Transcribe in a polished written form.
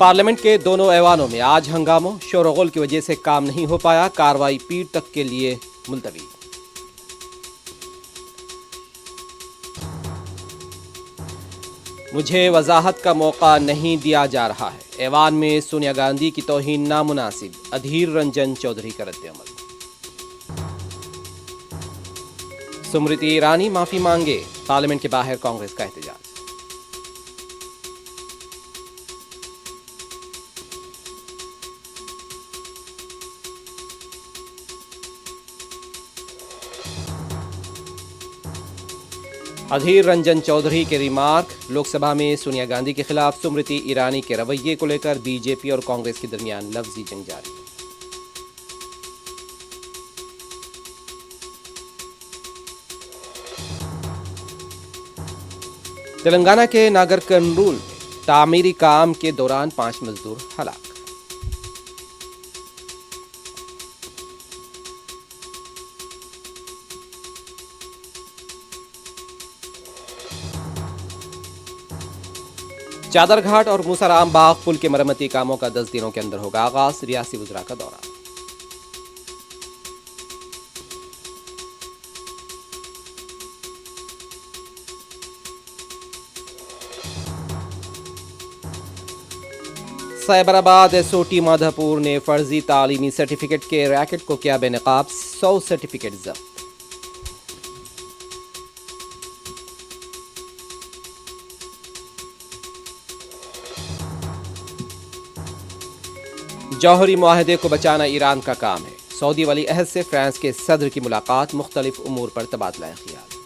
Parliament के दोनों ऐवानों में आज हंगामों शोरगुल की वजह से काम नहीं हो पाया। कार्रवाई पीर तक के लिए मुलतवी। मुझे वजाहत का मौका नहीं दिया जा रहा है। ऐवान में सोनिया गांधी की तौहीन नामुनासिब। अधीर रंजन चौधरी का रद्द-ए-अमल। स्मृति ईरानी माफी मांगे। पार्लियामेंट के बाहर कांग्रेस का एहतजाज। अधीर रंजन चौधरी के रिमार्क। लोकसभा में सोनिया गांधी के खिलाफ स्मृति ईरानी के रवैये को लेकर बीजेपी और कांग्रेस के दरमियान लफ्जी जंग जारी। तेलंगाना के नागर कर्नूल में तामीरी काम के दौरान 5 मजदूर हलाक। चादरघाट और मूसाराम बाग पुल के मरम्मती कामों का 10 दिनों के अंदर होगा आगाज। रियासी वज़रा का दौरा। साइबराबाद एसओटी माधापुर ने फर्जी तालीमी सर्टिफिकेट के रैकेट को किया बेनकाब। 100 सर्टिफिकेट जब्त। जौहरी मुआहदे को बचाना ईरान का काम है। सऊदी वली अहद से फ्रांस के सदर की मुलाकात। मुख्तलिफ उमूर पर तबादला ख्याल।